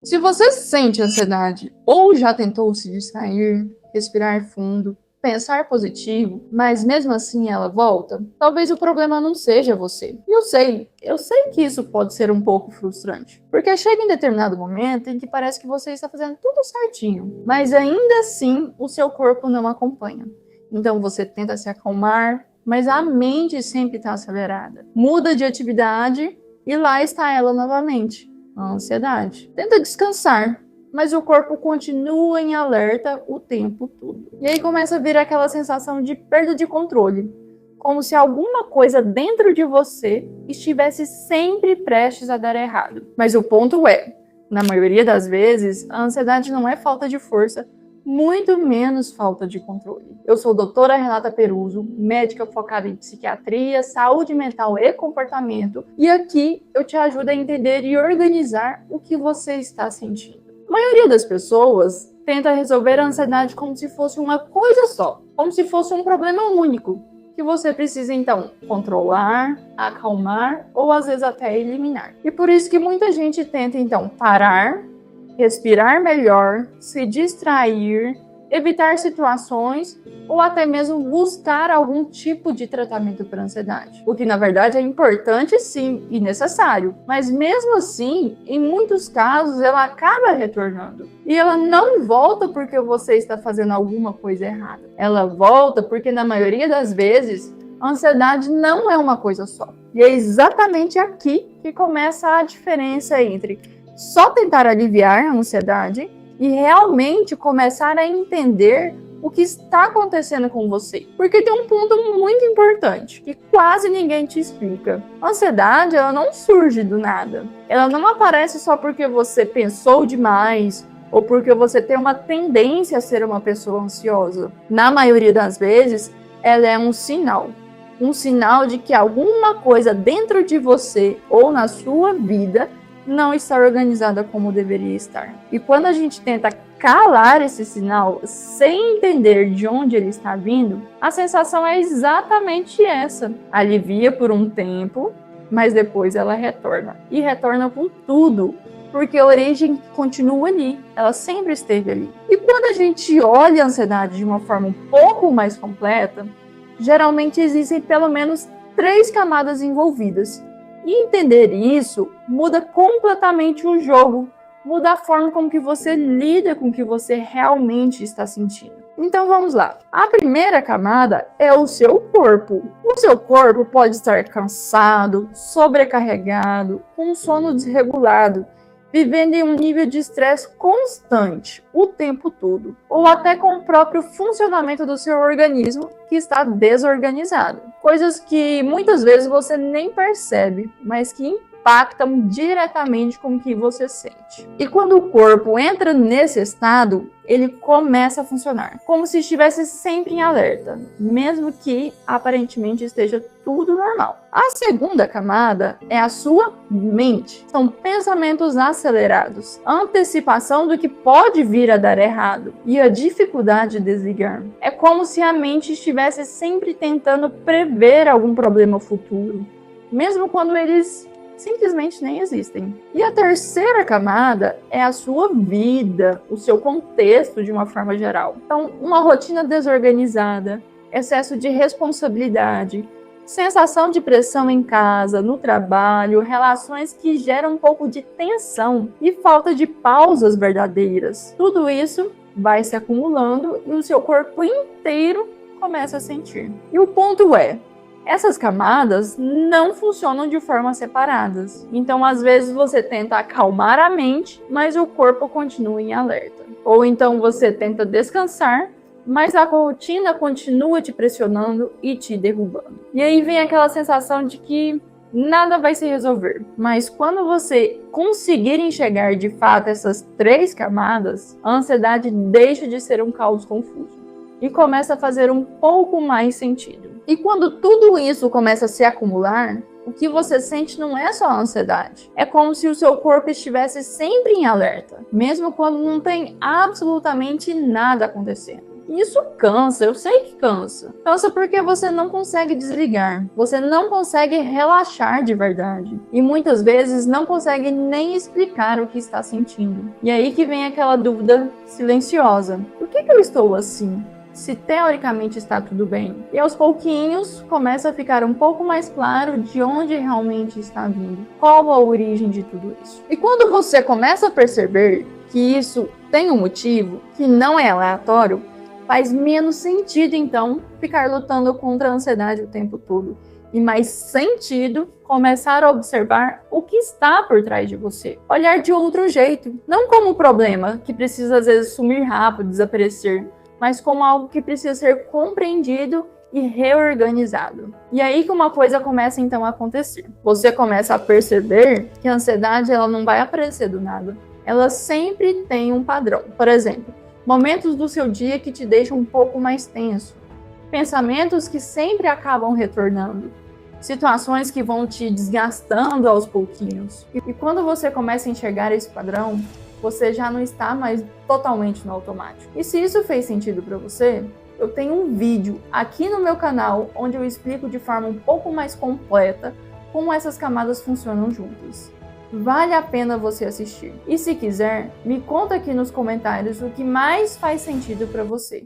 Se você sente ansiedade ou já tentou se distrair, respirar fundo, pensar positivo, mas mesmo assim ela volta, talvez o problema não seja você. E eu sei que isso pode ser um pouco frustrante, porque chega em determinado momento em que parece que você está fazendo tudo certinho, mas ainda assim o seu corpo não acompanha. Então você tenta se acalmar, mas a mente sempre está acelerada. Muda de atividade e lá está ela novamente, a ansiedade. Tenta descansar, mas o corpo continua em alerta o tempo todo. E aí começa a vir aquela sensação de perda de controle, como se alguma coisa dentro de você estivesse sempre prestes a dar errado. Mas o ponto é, na maioria das vezes, a ansiedade não é falta de força, muito menos falta de controle. Eu sou a doutora Renata Peruso, médica focada em psiquiatria, saúde mental e comportamento, e aqui eu te ajudo a entender e organizar o que você está sentindo. A maioria das pessoas tenta resolver a ansiedade como se fosse uma coisa só, como se fosse um problema único, que você precisa então controlar, acalmar ou às vezes até eliminar. E por isso que muita gente tenta então parar, respirar melhor, se distrair, evitar situações ou até mesmo buscar algum tipo de tratamento para ansiedade. O que na verdade é importante sim e necessário, mas mesmo assim, em muitos casos ela acaba retornando. E ela não volta porque você está fazendo alguma coisa errada. Ela volta porque na maioria das vezes a ansiedade não é uma coisa só. E é exatamente aqui que começa a diferença entre só tentar aliviar a ansiedade e realmente começar a entender o que está acontecendo com você. Porque tem um ponto muito importante, que quase ninguém te explica. A ansiedade, ela não surge do nada. Ela não aparece só porque você pensou demais ou porque você tem uma tendência a ser uma pessoa ansiosa. Na maioria das vezes, ela é um sinal de que alguma coisa dentro de você ou na sua vida não está organizada como deveria estar. E quando a gente tenta calar esse sinal sem entender de onde ele está vindo, a sensação é exatamente essa. Alivia por um tempo, mas depois ela retorna. E retorna com tudo, porque a origem continua ali, ela sempre esteve ali. E quando a gente olha a ansiedade de uma forma um pouco mais completa, geralmente existem pelo menos 3 camadas envolvidas. E entender isso muda completamente o jogo, muda a forma como que você lida com o que você realmente está sentindo. Então vamos lá. A primeira camada é o seu corpo. O seu corpo pode estar cansado, sobrecarregado, com sono desregulado, vivendo em um nível de estresse constante o tempo todo, ou até com o próprio funcionamento do seu organismo que está desorganizado. Coisas que muitas vezes você nem percebe, mas que impactam diretamente com o que você sente. E quando o corpo entra nesse estado, ele começa a funcionar como se estivesse sempre em alerta, mesmo que aparentemente esteja tudo normal. A segunda camada é a sua mente. São pensamentos acelerados, antecipação do que pode vir a dar errado e a dificuldade de desligar. É como se a mente estivesse sempre tentando prever algum problema futuro, mesmo quando eles simplesmente nem existem. E a terceira camada é a sua vida, o seu contexto de uma forma geral. Então, uma rotina desorganizada, excesso de responsabilidade, sensação de pressão em casa, no trabalho, relações que geram um pouco de tensão e falta de pausas verdadeiras. Tudo isso vai se acumulando e o seu corpo inteiro começa a sentir. E o ponto é, essas camadas não funcionam de forma separadas. Então, às vezes, você tenta acalmar a mente, mas o corpo continua em alerta. Ou então você tenta descansar, mas a rotina continua te pressionando e te derrubando. E aí vem aquela sensação de que nada vai se resolver. Mas quando você conseguir enxergar de fato essas 3 camadas, a ansiedade deixa de ser um caos confuso e começa a fazer um pouco mais sentido. E quando tudo isso começa a se acumular, o que você sente não é só a ansiedade. É como se o seu corpo estivesse sempre em alerta, mesmo quando não tem absolutamente nada acontecendo. E isso cansa, eu sei que cansa. Cansa porque você não consegue desligar, você não consegue relaxar de verdade. E muitas vezes não consegue nem explicar o que está sentindo. E aí que vem aquela dúvida silenciosa. Por que eu estou assim? Se teoricamente está tudo bem. E aos pouquinhos começa a ficar um pouco mais claro de onde realmente está vindo. Qual a origem de tudo isso. E quando você começa a perceber que isso tem um motivo, que não é aleatório, faz menos sentido então ficar lutando contra a ansiedade o tempo todo. E mais sentido começar a observar o que está por trás de você. Olhar de outro jeito. Não como um problema que precisa às vezes sumir rápido, desaparecer, mas como algo que precisa ser compreendido e reorganizado. E aí que uma coisa começa então a acontecer. Você começa a perceber que a ansiedade ela não vai aparecer do nada. Ela sempre tem um padrão. Por exemplo, momentos do seu dia que te deixam um pouco mais tenso. Pensamentos que sempre acabam retornando. Situações que vão te desgastando aos pouquinhos. E quando você começa a enxergar esse padrão, você já não está mais totalmente no automático. E se isso fez sentido para você, eu tenho um vídeo aqui no meu canal onde eu explico de forma um pouco mais completa como essas camadas funcionam juntas. Vale a pena você assistir. E se quiser, me conta aqui nos comentários o que mais faz sentido para você.